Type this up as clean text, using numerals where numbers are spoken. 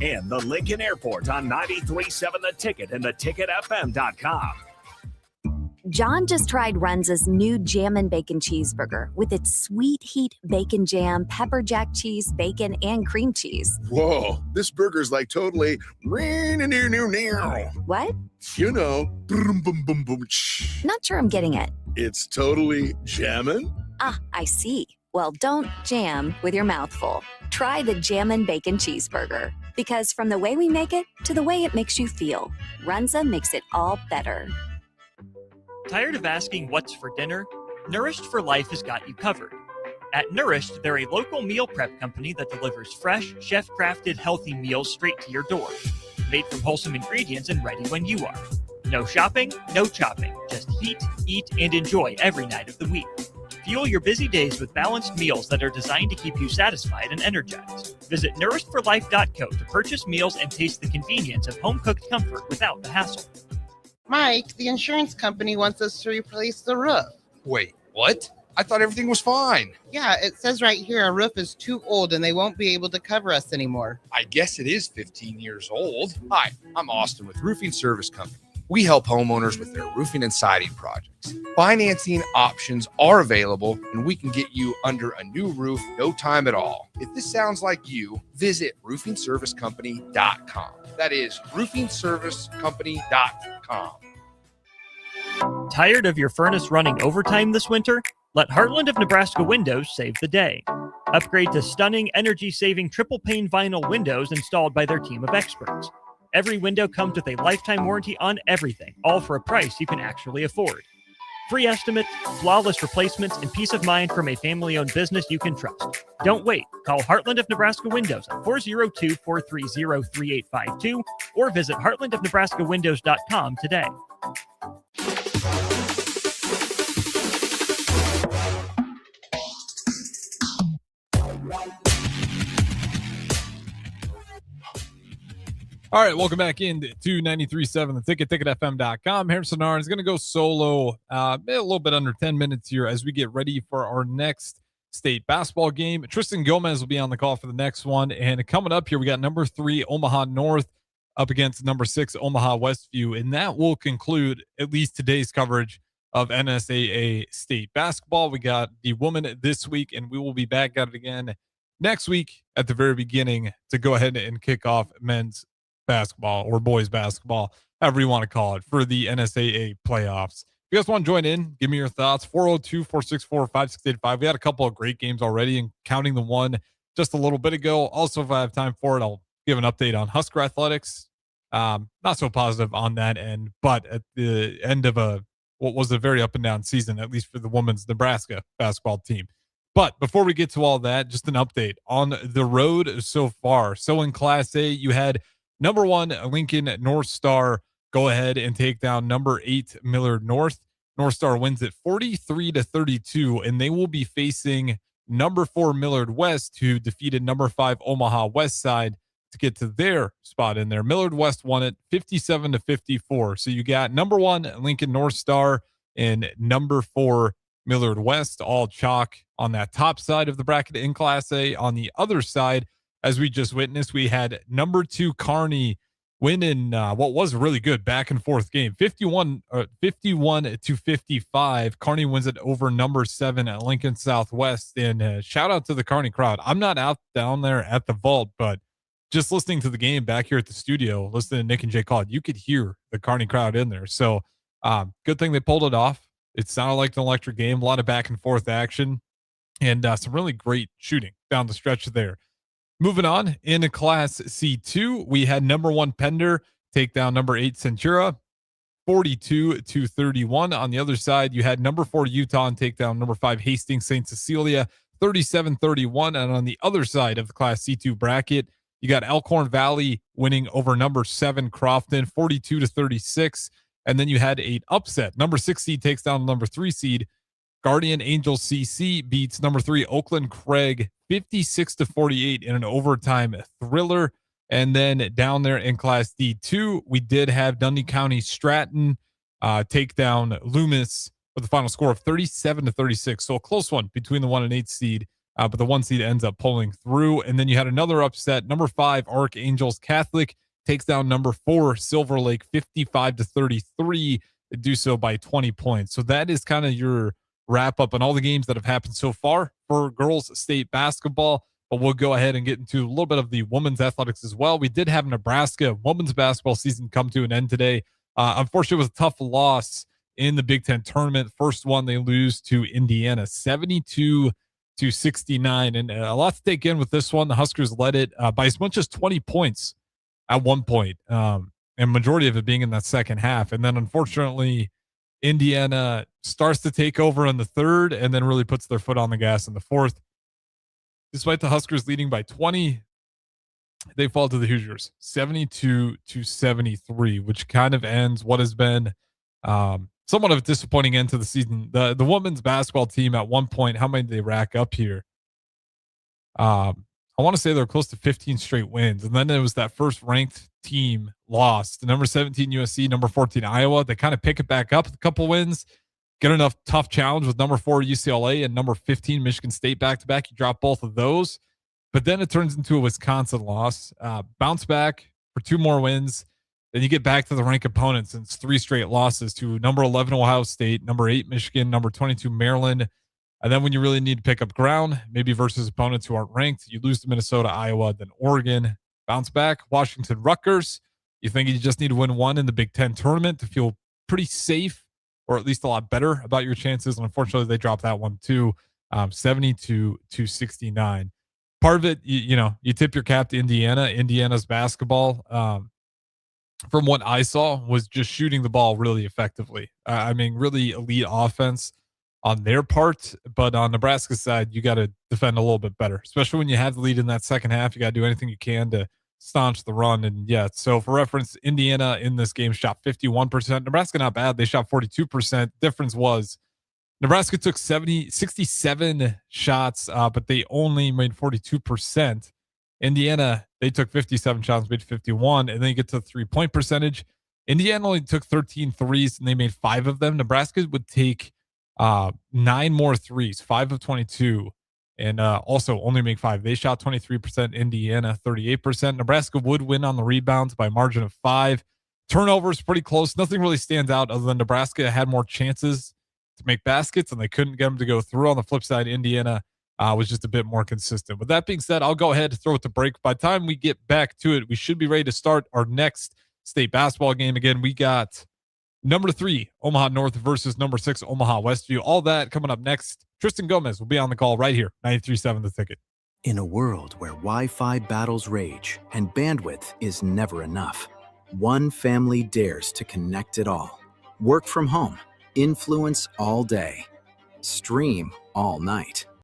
and the Lincoln Airport on 93.7 The Ticket and theticketfm.com. John just tried Runza's new Jammin' Bacon Cheeseburger with its sweet heat bacon jam, pepper jack cheese, bacon, and cream cheese. Whoa, this burger's like totally... What? You know, Not sure I'm getting it. it's totally jammin'. Ah, I see. Well, don't jam with your mouth full. Try the Jammin' Bacon Cheeseburger. Because from the way we make it to the way it makes you feel, Runza makes it all better. Tired of asking what's for dinner? Nourished for Life has got you covered. At Nourished, they're a local meal prep company that delivers fresh, chef-crafted, healthy meals straight to your door. Made from wholesome ingredients and ready when you are. No shopping, no chopping. Just heat, eat, and enjoy every night of the week. Fuel your busy days with balanced meals that are designed to keep you satisfied and energized. Visit nourishedforlife.co to purchase meals and taste the convenience of home-cooked comfort without the hassle. Mike, the insurance company wants us to replace the roof. Wait, what? I thought everything was fine. Yeah, it says right here our roof is too old and they won't be able to cover us anymore. I guess it is 15 years old. Hi, I'm Austin with Roofing Service Company. We help homeowners with their roofing and siding projects. Financing options are available, and we can get you under a new roof no time at all. If this sounds like you, visit roofingservicecompany.com. That is roofingservicecompany.com. Tired of your furnace running overtime this winter? Let Heartland of Nebraska Windows save the day. Upgrade to stunning, energy-saving triple-pane vinyl windows installed by their team of experts. Every window comes with a lifetime warranty on everything, all for a price you can actually afford. Free estimates, flawless replacements, and peace of mind from a family-owned business you can trust. Don't wait. Call Heartland of Nebraska Windows at 402-430-3852 or visit heartlandofnebraskawindows.com today. All right, welcome back in to 93.7 The Ticket, ticketfm.com. Harrison Arn is going to go solo a little bit under 10 minutes here as we get ready for our next state basketball game. Tristan Gomez will be on the call for the next one. And coming up here, we got number 3 Omaha North up against number 6 Omaha Westview. And that will conclude at least today's coverage of NSAA state basketball. We got the women this week, and we will be back at it again next week at the very beginning to go ahead and kick off men's basketball or boys basketball, however you want to call it, for the NSAA playoffs. If you guys want to join in, give me your thoughts. 402-464-5685. We had a couple of great games already, and counting the one just a little bit ago. Also, if I have time for it, I'll give an update on Husker athletics. Not so positive on that end, but at the end of what was a very up and down season, at least for the women's Nebraska basketball team. But before we get to all that, just an update on the road so far. So in Class A, you had number 1, Lincoln North Star go ahead and take down number 8, Millard North. North Star wins it 43-32, and they will be facing number 4, Millard West, who defeated number 5, Omaha West Side to get to their spot in there. Millard West won it 57-54. So you got number 1, Lincoln North Star, and number 4, Millard West, all chalk on that top side of the bracket in Class A. On the other side, as we just witnessed, we had number 2 Kearney winning what was a really good back and forth game, 51-55. Kearney wins it over number 7 at Lincoln Southwest. And shout out to the Kearney crowd. I'm not out down there at the vault, but just listening to the game back here at the studio, listening to Nick and Jay call it, you could hear the Kearney crowd in there. So good thing they pulled it off. It sounded like an electric game, a lot of back and forth action, and some really great shooting down the stretch there. Moving on, in Class C2, we had number 1 Pender take down number 8 Centura, 42-31. On the other side, you had number 4 Utah and take down number 5 Hastings St. Cecilia, 37-31. And on the other side of the Class C2 bracket, you got Elkhorn Valley winning over number 7 Crofton, 42-36. And then you had an upset. Number 6 seed takes down number 3 seed. Guardian Angel CC beats number 3 Oakland Craig 56-48 in an overtime thriller. And then down there in Class D2, we did have Dundee County Stratton take down Loomis with a final score of 37-36. So a close one between the 1 and 8 seed but the 1 seed ends up pulling through. And then you had another upset. Number 5, Archangels Catholic takes down number 4, Silver Lake, 55-33. They do so by 20 points. So that is kind of your wrap up on all the games that have happened so far for girls state basketball. But we'll go ahead and get into a little bit of the women's athletics as well. We did have Nebraska women's basketball season come to an end today. Unfortunately, it was a tough loss in the Big Ten tournament. First one, they lose to Indiana, 72-69. And a lot to take in with this one. The Huskers led it by as much as 20 points at one point, and majority of it being in that second half. And then, unfortunately, Indiana starts to take over in the third and then really puts their foot on the gas in the fourth. Despite the Huskers leading by 20, they fall to the Hoosiers, 72-73, which kind of ends what has been somewhat of a disappointing end to the season. The women's basketball team at one point, how many did they rack up here? I want to say they're close to 15 straight wins. And then it was that first ranked team lost. Number 17 USC, number 14 Iowa. They kind of pick it back up with a couple wins. Get enough tough challenge with number 4 UCLA and number 15 Michigan State back-to-back. You drop both of those. But then it turns into a Wisconsin loss. Bounce back for 2 more wins. Then you get back to the ranked opponents, and it's 3 straight losses to number 11 Ohio State, number 8 Michigan, number 22 Maryland. And then when you really need to pick up ground, maybe versus opponents who aren't ranked, you lose to Minnesota, Iowa, then Oregon. Bounce back, Washington, Rutgers. You think you just need to win one in the Big Ten tournament to feel pretty safe, or at least a lot better about your chances. And unfortunately, they dropped that one too, 70-69. Part of it, you tip your cap to Indiana. Indiana's basketball, from what I saw, was just shooting the ball really effectively. Really elite offense on their part, but on Nebraska's side, you got to defend a little bit better, especially when you have the lead in that second half. You got to do anything you can to staunch the run. And yeah, so for reference, Indiana in this game shot 51%. Nebraska, not bad. They shot 42%. Difference was Nebraska took 67 shots, but they only made 42%. Indiana, they took 57 shots, made 51, and then you get to the 3-point percentage. Indiana only took 13 threes, and they made 5 of them. Nebraska would take 9 more threes, 5 of 22, and also only make 5. They shot 23%, Indiana 38%. Nebraska would win on the rebounds by a margin of 5. Turnovers pretty close. Nothing really stands out other than Nebraska had more chances to make baskets, and they couldn't get them to go through. On the flip side, Indiana was just a bit more consistent. With that being said, I'll go ahead and throw it to break. By the time we get back to it, we should be ready to start our next state basketball game. Again, we got number 3, Omaha North versus number 6, Omaha Westview. All that coming up next. Tristan Gomez will be on the call right here, 93.7 The Ticket. In a world where Wi-Fi battles rage and bandwidth is never enough, one family dares to connect it all. Work from home, influence all day, stream all night.